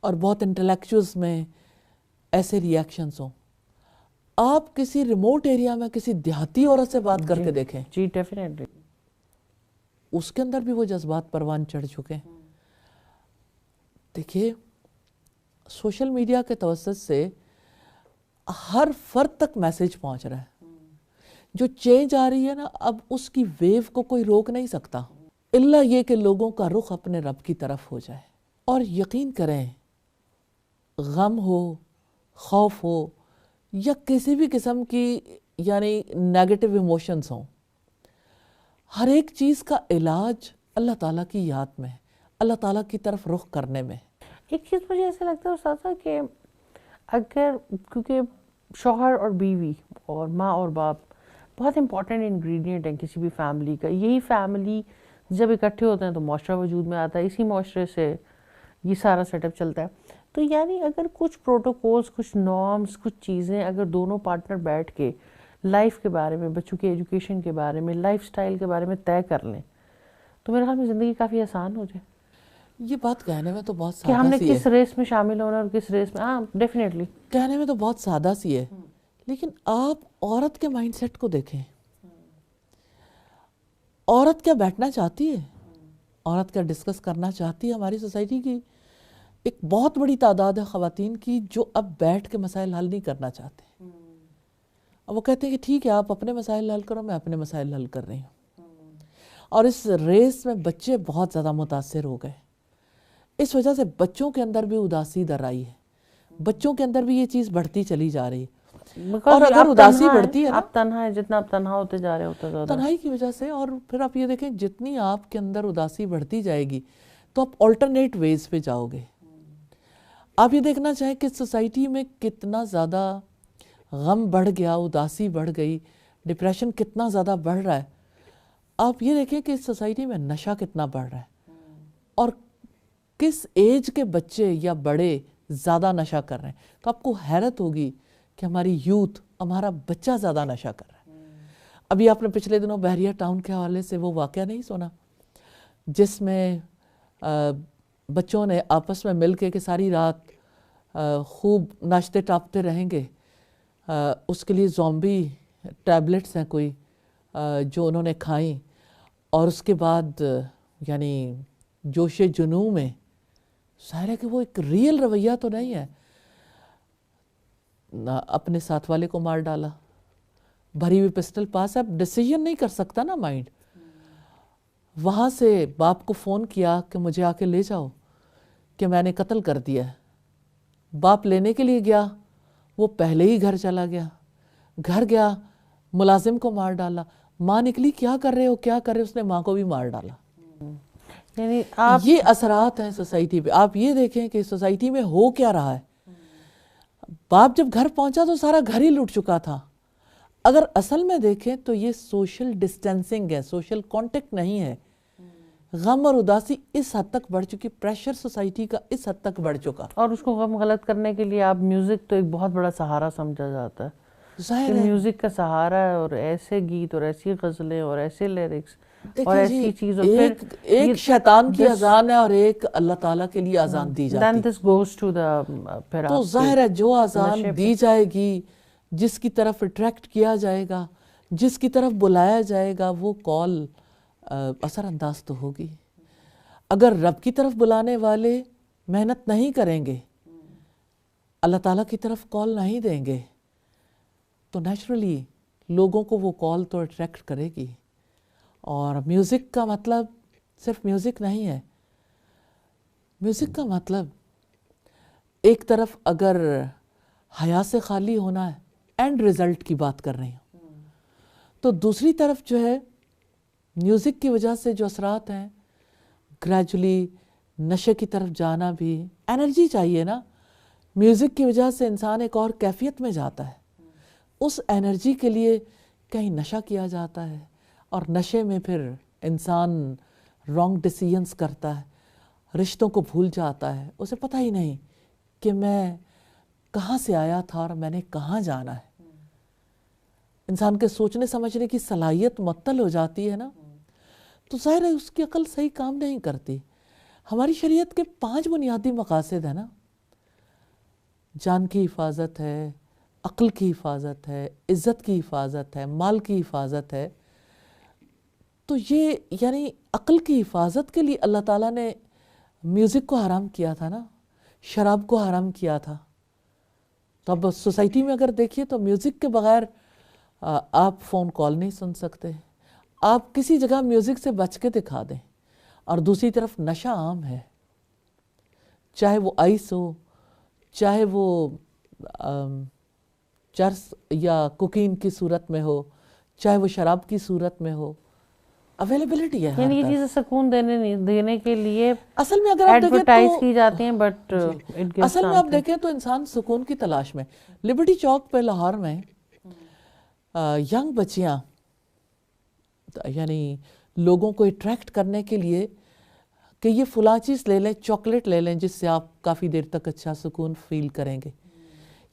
اور بہت انٹلیکچوئلس میں ایسے ریاکشنز ہوں. آپ کسی ریموٹ ایریا میں کسی دیہاتی عورت سے بات کر کے دیکھیں, جی ڈیفینیٹلی اس کے اندر بھی وہ جذبات پروان چڑھ چکے ہیں. دیکھیے سوشل میڈیا کے توسط سے ہر فرد تک میسیج پہنچ رہا ہے. جو چینج آ رہی ہے نا, اب اس کی ویو کو کوئی روک نہیں سکتا الا یہ کہ لوگوں کا رخ اپنے رب کی طرف ہو جائے. اور یقین کریں, غم ہو, خوف ہو, یا کسی بھی قسم کی یعنی نیگیٹو ایموشنز ہوں, ہر ایک چیز کا علاج اللہ تعالیٰ کی یاد میں, اللہ تعالیٰ کی طرف رخ کرنے میں. ایک چیز مجھے ایسا لگتا ہے استاذہ کہ اگر, کیونکہ شوہر اور بیوی اور ماں اور باپ بہت امپورٹنٹ انگریڈینٹ ہیں کسی بھی فیملی کا. یہی فیملی جب اکٹھے ہوتے ہیں تو معاشرہ وجود میں آتا ہے, اسی معاشرے سے یہ سارا سیٹ اپ چلتا ہے. تو یعنی اگر کچھ پروٹوکولز, کچھ نارمز, کچھ چیزیں اگر دونوں پارٹنر بیٹھ کے لائف کے بارے میں, بچوں کی ایجوکیشن کے بارے میں, لائف سٹائل کے بارے میں طے کر لیں تو میرے خیال میں زندگی کافی آسان ہو جائے. یہ بات کہنے میں تو بہت کہ ہم سادہ نے سی ہے, کس ریس میں شامل ہونا اور کس ریس میں, ہاں ڈیفینیٹلی کہنے میں تو بہت سادہ سی ہے, لیکن آپ عورت کے مائنڈ سیٹ کو دیکھیں. عورت کیا بیٹھنا چاہتی ہے, عورت کیا ڈسکس کرنا چاہتی ہے. ہماری سوسائٹی کی ایک بہت بڑی تعداد ہے خواتین کی جو اب بیٹھ کے مسائل حل نہیں کرنا چاہتے. اب وہ کہتے ہیں کہ ٹھیک ہے آپ اپنے مسائل حل کرو, میں اپنے مسائل حل کر رہی ہوں. اور اس ریس میں بچے بہت زیادہ متاثر ہو گئے. اس وجہ سے بچوں کے اندر بھی اداسی در آئی ہے, بچوں کے اندر بھی یہ چیز بڑھتی چلی جا رہی ہے. اور اگر اداسی بڑھتی ہے نا, آپ تنہا ہے, جتنا آپ تنہا ہوتے جا رہے ہوتے زیادہ تنہائی کی وجہ سے, اور پھر آپ یہ دیکھیں جتنی آپ کے اندر اداسی بڑھتی جائے گی تو آپ آلٹرنیٹ ویز پہ جاؤ گے. آپ یہ دیکھنا چاہیں کہ سوسائٹی میں کتنا زیادہ غم بڑھ گیا, اداسی بڑھ گئی, ڈپریشن کتنا زیادہ بڑھ رہا ہے. آپ یہ دیکھیں کہ اس سوسائٹی میں نشہ کتنا بڑھ رہا ہے, اور کس ایج کے بچے یا بڑے زیادہ نشہ کر رہے ہیں. تو آپ کو حیرت ہوگی کہ ہماری یوتھ, ہمارا بچہ زیادہ نشہ کر رہا ہے. ابھی آپ نے پچھلے دنوں بحریہ ٹاؤن کے حوالے سے وہ واقعہ نہیں سنا جس میں بچوں نے آپس میں مل کے کہ ساری رات خوب ناچتے ٹاپتے رہیں گے, اس کے لیے زومبی ٹیبلٹس ہیں کوئی جو انہوں نے کھائیں, اور اس کے بعد یعنی جوش جنوں میں, ظاہر ہے کہ وہ ایک ریئل رویہ تو نہیں ہے, اپنے ساتھ والے کو مار ڈالا. بھری ہوئی پسٹل پاس ہے, اب ڈیسیژن نہیں کر سکتا نا مائنڈ. وہاں سے باپ کو فون کیا کہ مجھے آ کے لے جاؤ کہ میں نے قتل کر دیا ہے. باپ لینے کے لیے گیا, وہ پہلے ہی گھر چلا گیا. گھر گیا, ملازم کو مار ڈالا. ماں نکلی, کیا کر رہے ہو کیا کر رہے ہو, اس نے ماں کو بھی مار ڈالا. یعنی یہ اثرات ہیں سوسائٹی پہ. آپ یہ دیکھیں کہ سوسائٹی میں ہو کیا رہا ہے. باپ جب گھر پہنچا تو سارا گھر ہی لٹ چکا تھا. اگر اصل میں دیکھیں تو یہ سوشل ڈسٹینسنگ ہے, سوشل کانٹیکٹ نہیں ہے. غم اور اداسی اس حد تک بڑھ چکی, پریشر سوسائٹی کا اس حد تک بڑھ چکا. اور اس کو غم غلط کرنے کے لیے آپ میوزک تو ایک بہت بڑا سہارا سمجھا جاتا ہے. ظاہر ہے میوزک کا سہارا ہے, اور ایسے گیت اور ایسی غزلیں اور ایسے لیرکس اور دیکھیں ایسی چیز, اور ایک شیطان کی اذان ہے اور ایک اللہ تعالیٰ کے لیے اذان دی جاتی then this goes to the پھر تو ظاہر ہے جو اذان دی جائے گی, جس کی طرف اٹریکٹ کیا جائے گا, جس کی طرف بلایا جائے گا, وہ کال اثر انداز تو ہوگی. اگر رب کی طرف بلانے والے محنت نہیں کریں گے, اللہ تعالیٰ کی طرف کال نہیں دیں گے, تو نیچرلی لوگوں کو وہ کال تو اٹریکٹ کرے گی. اور میوزک کا مطلب صرف میوزک نہیں ہے. میوزک کا مطلب ایک طرف اگر حیا سے خالی ہونا ہے, اینڈ رزلٹ کی بات کر رہی ہوں, تو دوسری طرف جو ہے میوزک کی وجہ سے جو اثرات ہیں, گریجولی نشے کی طرف جانا بھی, انرجی چاہیے نا. میوزک کی وجہ سے انسان ایک اور کیفیت میں جاتا ہے. اس انرجی کے لیے کہیں نشہ کیا جاتا ہے, اور نشے میں پھر انسان رانگ ڈیسیژنز کرتا ہے, رشتوں کو بھول جاتا ہے, اسے پتہ ہی نہیں کہ میں کہاں سے آیا تھا اور میں نے کہاں جانا ہے. انسان کے سوچنے سمجھنے کی صلاحیت معطل ہو جاتی ہے نا، تو ظاہر ہے اس کی عقل صحیح کام نہیں کرتی۔ ہماری شریعت کے 5 بنیادی مقاصد ہیں نا، جان کی حفاظت ہے، عقل کی حفاظت ہے، عزت کی حفاظت ہے، مال کی حفاظت ہے۔ تو یہ یعنی عقل کی حفاظت کے لیے اللہ تعالیٰ نے میوزک کو حرام کیا تھا نا، شراب کو حرام کیا تھا۔ تو اب سوسائٹی میں اگر دیکھیے تو میوزک کے بغیر آپ فون کال نہیں سن سکتے، آپ کسی جگہ میوزک سے بچ کے دکھا دیں۔ اور دوسری طرف نشہ عام ہے، چاہے وہ آئس ہو، چاہے وہ چرس یا کوکین کی صورت میں ہو، چاہے وہ شراب کی صورت میں ہو، اویلیبلٹی ہے۔ یعنی یہ چیزیں سکون دینے کے لیے اصل میں اگر آپ دیکھیں ایڈورٹائز تو کی جاتی ہیں، بٹ اصل میں آپ دیکھیں تو انسان سکون کی تلاش میں، لبرٹی چوک پہ لاہور میں ینگ بچیاں یعنی لوگوں کو اٹریکٹ کرنے کے لیے کہ یہ فلاں چیز لے لیں، چاکلیٹ لے لیں جس سے آپ کافی دیر تک اچھا سکون فیل کریں گے،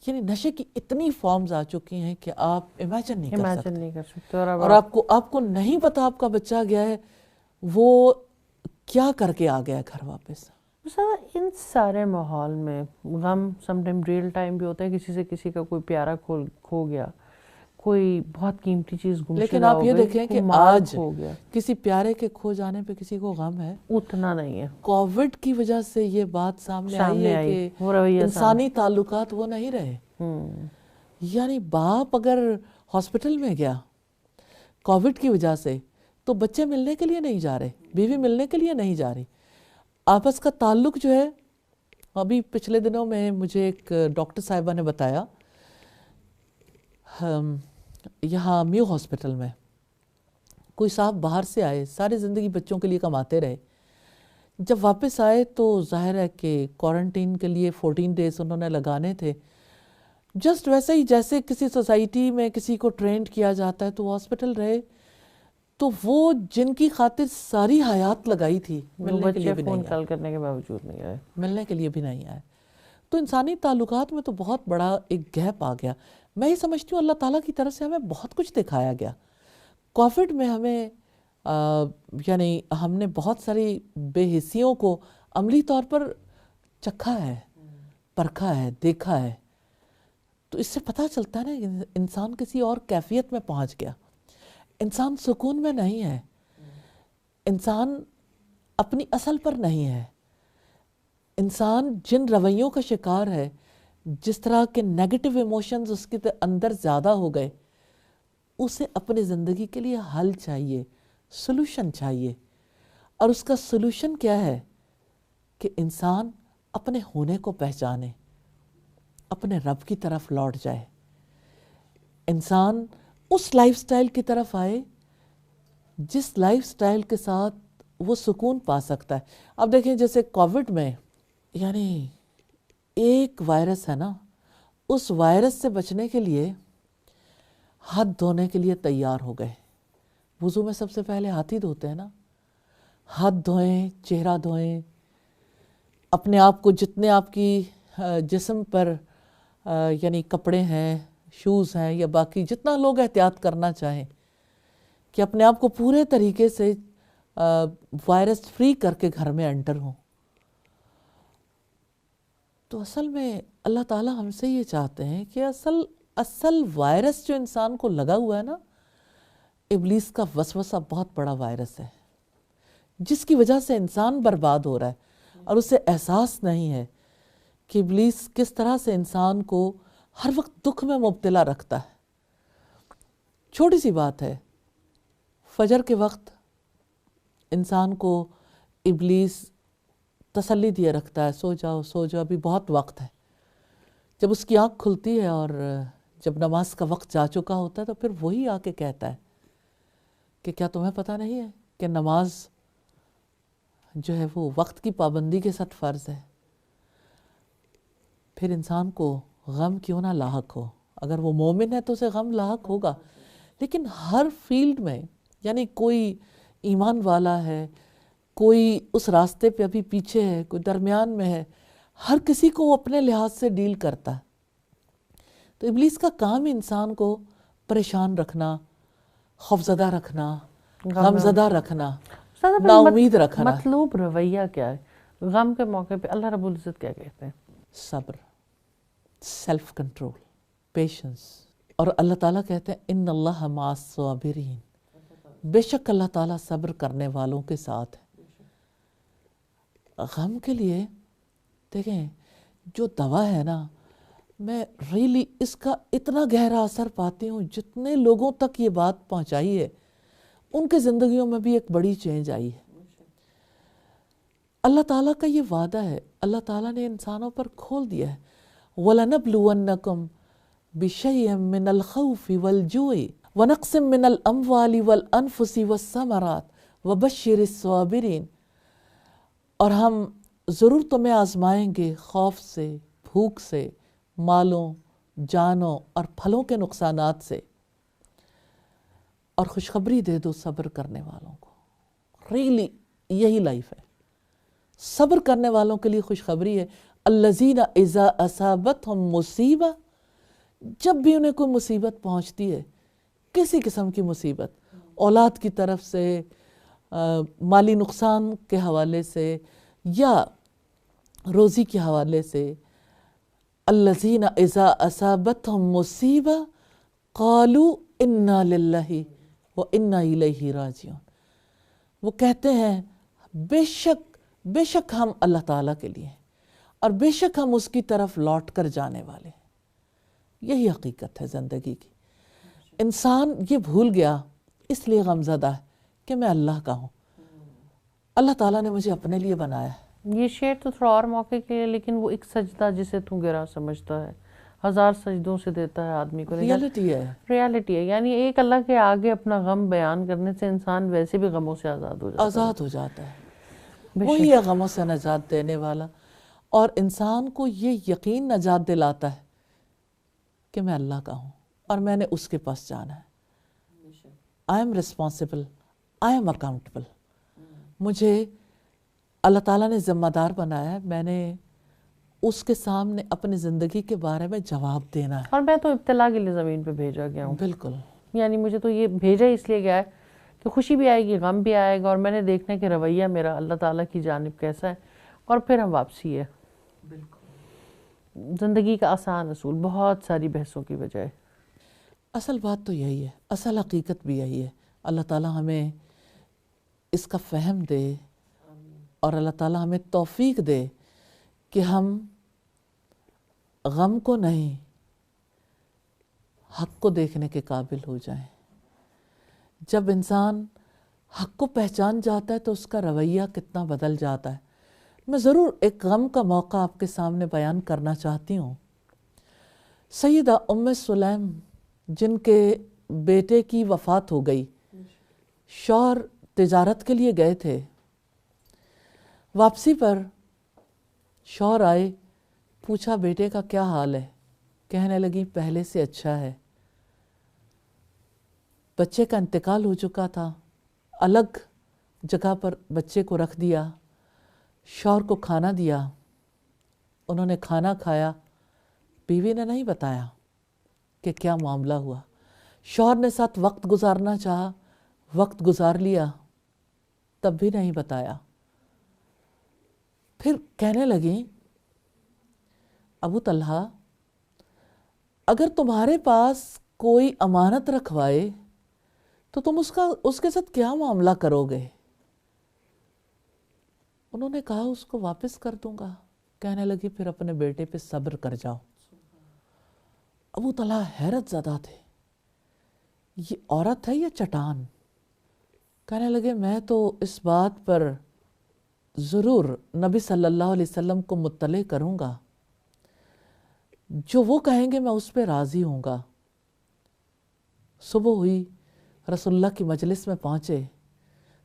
یعنی نشے کی اتنی فارمز آ چکی ہیں کہ آپ امیجن نہیں کر سکتے۔ اور آپ کو نہیں پتا آپ کا بچہ گیا ہے وہ کیا کر کے آ گیا گھر واپس۔ ان سارے ماحول میں غم سم ٹائم ریئل ٹائم بھی ہوتا ہے، کسی سے کسی کا کوئی پیارا کھو گیا، کوئی بہت قیمتی چیز گم شدہ ہو گئی، لیکن آپ یہ دیکھیں کہ آج کسی پیارے کے کھو جانے پہ کسی کو غم ہے؟ اتنا نہیں ہے۔ کووڈ کی وجہ سے یہ بات سامنے آئی ہے کہ انسانی تعلقات وہ نہیں رہے۔ یعنی باپ اگر ہاسپٹل میں گیا کووڈ کی وجہ سے تو بچے ملنے کے لیے نہیں جا رہے، بیوی ملنے کے لیے نہیں جا رہی، آپس کا تعلق جو ہے۔ ابھی پچھلے دنوں میں مجھے ایک ڈاکٹر صاحبہ نے بتایا یہاں میو ہاسپٹل میں کوئی صاحب باہر سے آئے، ساری زندگی بچوں کے لیے کماتے رہے، جب واپس آئے تو ظاہر ہے کہ کوارنٹین کے لیے 14 ڈیز انہوں نے لگانے تھے، جسٹ ویسے ہی جیسے کسی سوسائٹی میں کسی کو ٹرینڈ کیا جاتا ہے تو وہ ہاسپٹل رہے، تو وہ جن کی خاطر ساری حیات لگائی تھی ملنے کے لیے بھی نہیں آئے، کال کرنے کے باوجود نہیں آئے، ملنے کے لیے بھی نہیں آئے۔ تو انسانی تعلقات میں تو بہت بڑا ایک گیپ آ گیا۔ میں یہ سمجھتی ہوں اللہ تعالیٰ کی طرف سے ہمیں بہت کچھ دکھایا گیا۔ کووڈ میں ہمیں یعنی ہم نے بہت ساری بے حسیوں کو عملی طور پر چکھا ہے، پرکھا ہے، دیکھا ہے، تو اس سے پتہ چلتا ہے نا کہ انسان کسی اور کیفیت میں پہنچ گیا، انسان سکون میں نہیں ہے، انسان اپنی اصل پر نہیں ہے، انسان جن رویوں کا شکار ہے، جس طرح کے نیگیٹو ایموشنز اس کے اندر زیادہ ہو گئے، اسے اپنی زندگی کے لیے حل چاہیے، سلوشن چاہیے۔ اور اس کا سلوشن کیا ہے کہ انسان اپنے ہونے کو پہچانے، اپنے رب کی طرف لوٹ جائے، انسان اس لائف سٹائل کی طرف آئے جس لائف سٹائل کے ساتھ وہ سکون پا سکتا ہے۔ اب دیکھیں جیسے کووڈ میں یعنی ایک وائرس ہے نا، اس وائرس سے بچنے کے لیے ہاتھ دھونے کے لیے تیار ہو گئے۔ وضو میں سب سے پہلے ہاتھ ہی دھوتے ہیں نا، ہاتھ دھوئیں، چہرہ دھوئیں، اپنے آپ کو جتنے آپ کی جسم پر یعنی کپڑے ہیں، شوز ہیں یا باقی جتنا لوگ احتیاط کرنا چاہیں کہ اپنے آپ کو پورے طریقے سے وائرس فری کر کے گھر میں انٹر ہوں۔ تو اصل میں اللہ تعالیٰ ہم سے یہ چاہتے ہیں کہ اصل وائرس جو انسان کو لگا ہوا ہے نا، ابلیس کا وسوسہ بہت بڑا وائرس ہے جس کی وجہ سے انسان برباد ہو رہا ہے اور اسے احساس نہیں ہے کہ ابلیس کس طرح سے انسان کو ہر وقت دکھ میں مبتلا رکھتا ہے۔ چھوٹی سی بات ہے، فجر کے وقت انسان کو ابلیس تسلی دیے رکھتا ہے، سو جاؤ سو جاؤ، ابھی بہت وقت ہے۔ جب اس کی آنکھ کھلتی ہے اور جب نماز کا وقت جا چکا ہوتا ہے تو پھر وہی آ کے کہتا ہے کہ کیا تمہیں پتہ نہیں ہے کہ نماز جو ہے وہ وقت کی پابندی کے ساتھ فرض ہے۔ پھر انسان کو غم کیوں نہ لاحق ہو، اگر وہ مومن ہے تو اسے غم لاحق ہوگا، لیکن ہر فیلڈ میں یعنی کوئی ایمان والا ہے، کوئی اس راستے پہ ابھی پیچھے ہے، کوئی درمیان میں ہے، ہر کسی کو وہ اپنے لحاظ سے ڈیل کرتا ہے۔ تو ابلیس کا کام انسان کو پریشان رکھنا، خوفزدہ رکھنا، غمزدہ رکھنا، استاد نا امید رکھنا۔ مطلوب رویہ کیا ہے غم کے موقع پہ؟ اللہ رب العزت کیا کہتے ہیں؟ صبر، سیلف کنٹرول، پیشنس۔ اور اللہ تعالیٰ کہتے ہیں ان اللہ مع الصابرین، بے شک اللہ تعالیٰ صبر کرنے والوں کے ساتھ ہے۔ غم کے لیے دیکھیں جو دوا ہے نا، میں ریلی اس کا اتنا گہرا اثر پاتی ہوں، جتنے لوگوں تک یہ بات پہنچائی ہے ان کے زندگیوں میں بھی ایک بڑی چینج آئی ہے۔ اللہ تعالیٰ کا یہ وعدہ ہے، اللہ تعالیٰ نے انسانوں پر کھول دیا ہے وَلَنَبْلُوَنَّكُمْ بِشَيْءٍ مِّنَ الْخَوْفِ وَالْجُوعِ وَنَقْصٍ مِّنَ الْأَمْوَالِ وَالْأَنفُسِ وَالثَّمَرَاتِ وَبَشِّرِ الصَّابِرِينَ، اور ہم ضرور تمہیں آزمائیں گے خوف سے، بھوک سے، مالوں، جانوں اور پھلوں کے نقصانات سے، اور خوشخبری دے دو صبر کرنے والوں کو۔ ریلی یہی لائف ہے، صبر کرنے والوں کے لیے خوشخبری ہے۔ الذین اذا اصابتہم مصیبہ، جب بھی انہیں کوئی مصیبت پہنچتی ہے، کسی قسم کی مصیبت، اولاد کی طرف سے، مالی نقصان کے حوالے سے یا روزی کے حوالے سے، الذین اذا اصابتہم مصیبہ قالوا انا للہ وانا الیہ راجعون، وہ کہتے ہیں بے شک ہم اللہ تعالیٰ کے لیے ہیں اور بے شک ہم اس کی طرف لوٹ کر جانے والے ہیں۔ یہی حقیقت ہے زندگی کی۔ انسان یہ بھول گیا، اس لیے غمزدہ ہے کہ میں اللہ کا ہوں، اللہ تعالیٰ نے مجھے اپنے لیے بنایا ہے۔ یہ شعر تو تھوڑا اور موقع کے لیے، لیکن وہ ایک سجدہ جسے تو گرا سمجھتا ہے 1000 سجدوں سے دیتا ہے آدمی کو، ریالٹی ہے، ریالٹی ہے۔ یعنی ایک اللہ کے آگے اپنا غم بیان کرنے سے انسان ویسے بھی غموں سے آزاد ہو جاتا ہے۔ آزاد ہو جاتا ہے، وہی ہے غموں سے نجات دینے والا، اور انسان کو یہ یقین نجات دلاتا ہے کہ میں اللہ کا ہوں اور میں نے اس کے پاس جانا ہے۔ I am responsible, I am accountable, مجھے اللہ تعالیٰ نے ذمہ دار بنایا ہے، میں نے اس کے سامنے اپنی زندگی کے بارے میں جواب دینا ہے۔ اور میں تو ابتلا کے لیے زمین پہ بھیجا گیا ہوں، بالکل، یعنی مجھے تو یہ بھیجا اس لیے گیا ہے کہ خوشی بھی آئے گی، غم بھی آئے گا، اور میں نے دیکھنا ہے کہ رویہ میرا اللہ تعالیٰ کی جانب کیسا ہے، اور پھر ہم واپسی ہے۔ زندگی کا آسان اصول، بہت ساری بحثوں کی بجائے۔ اصل بات تو یہی ہے، اصل حقیقت بھی یہی ہے۔ اللہ تعالیٰ ہمیں اس کا فہم دے اور اللہ تعالیٰ ہمیں توفیق دے کہ ہم غم کو نہیں، حق کو دیکھنے کے قابل ہو جائیں۔ جب انسان حق کو پہچان جاتا ہے تو اس کا رویہ کتنا بدل جاتا ہے۔ میں ضرور ایک غم کا موقع آپ کے سامنے بیان کرنا چاہتی ہوں۔ سیدہ ام سلیم جن کے بیٹے کی وفات ہو گئی، شوہر تجارت کے لیے گئے تھے، واپسی پر شوہر آئے، پوچھا بیٹے کا کیا حال ہے؟ کہنے لگی پہلے سے اچھا ہے۔ بچے کا انتقال ہو چکا تھا، الگ جگہ پر بچے کو رکھ دیا، شوہر کو کھانا دیا، انہوں نے کھانا کھایا، بیوی نے نہیں بتایا کہ کیا معاملہ ہوا۔ شوہر نے ساتھ وقت گزارنا چاہا، وقت گزار لیا، تب بھی نہیں بتایا۔ پھر کہنے لگیں ابو طلحہ اگر تمہارے پاس کوئی امانت رکھوائے تو تم اس کے ساتھ کیا معاملہ کرو گے؟ انہوں نے کہا اس کو واپس کر دوں گا۔ کہنے لگی پھر اپنے بیٹے پہ صبر کر جاؤ۔ ابو طلحہ حیرت زدہ تھے، یہ عورت ہے یا چٹان؟ کہنے لگے میں تو اس بات پر ضرور نبی صلی اللہ علیہ وسلم کو مطلع کروں گا، جو وہ کہیں گے میں اس پہ راضی ہوں گا۔ صبح ہوئی، رسول اللہ کی مجلس میں پہنچے،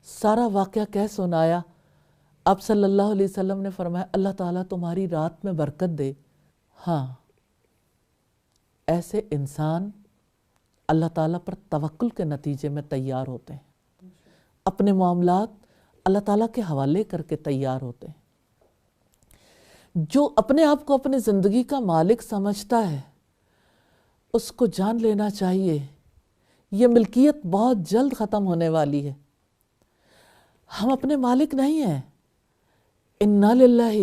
سارا واقعہ کہہ سنایا۔ آپ صلی اللہ علیہ وسلم نے فرمایا اللہ تعالیٰ تمہاری رات میں برکت دے۔ ہاں، ایسے انسان اللہ تعالیٰ پر توکل کے نتیجے میں تیار ہوتے ہیں، اپنے معاملات اللہ تعالیٰ کے حوالے کر کے تیار ہوتے ہیں۔ جو اپنے آپ کو اپنی زندگی کا مالک سمجھتا ہے، اس کو جان لینا چاہیے یہ ملکیت بہت جلد ختم ہونے والی ہے. ہم اپنے مالک نہیں ہیں. اِنَّا لِلَّهِ،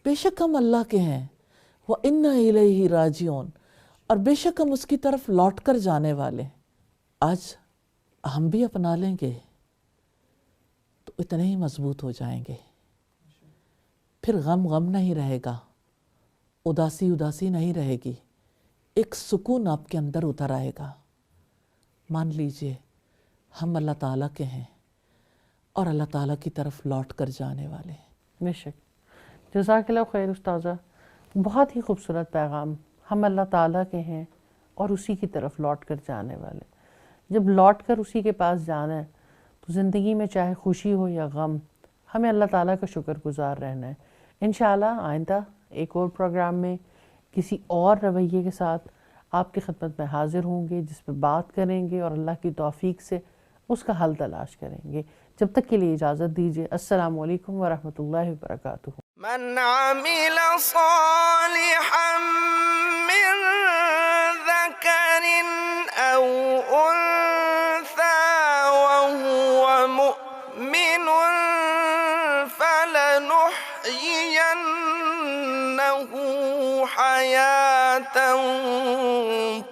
بے شک ہم اللہ کے ہیں. وَإِنَّا إِلَيْهِ رَاجِعُونَ، اور بے شک ہم اس کی طرف لوٹ کر جانے والے. آج ہم بھی اپنا لیں گے تو اتنے ہی مضبوط ہو جائیں گے. پھر غم غم نہیں رہے گا، اداسی اداسی نہیں رہے گی، ایک سکون آپ کے اندر اتر آئے گا. مان لیجئے ہم اللہ تعالیٰ کے ہیں اور اللہ تعالیٰ کی طرف لوٹ کر جانے والے ہیں. بے شک. جزاک اللہ خیر استاذہ. بہت ہی خوبصورت پیغام. ہم اللہ تعالیٰ کے ہیں اور اسی کی طرف لوٹ کر جانے والے. جب لوٹ کر اسی کے پاس جانا ہے تو زندگی میں چاہے خوشی ہو یا غم، ہمیں اللہ تعالیٰ کا شکر گزار رہنا ہے. انشاءاللہ آئندہ ایک اور پروگرام میں کسی اور رویے کے ساتھ آپ کی خدمت میں حاضر ہوں گے، جس پہ بات کریں گے اور اللہ کی توفیق سے اس کا حل تلاش کریں گے. جب تک کے لیے اجازت دیجیے. السلام علیکم ورحمۃ اللہ وبرکاتہ. من عمل صالحا من ذكر أو أنثى وهو مؤمن فلنحيينه حياة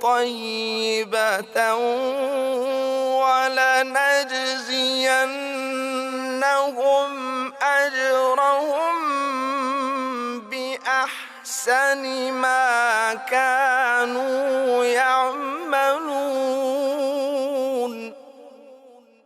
طيبة ولنجزينهم أجرهم بأحسن ما كانوا يعملون.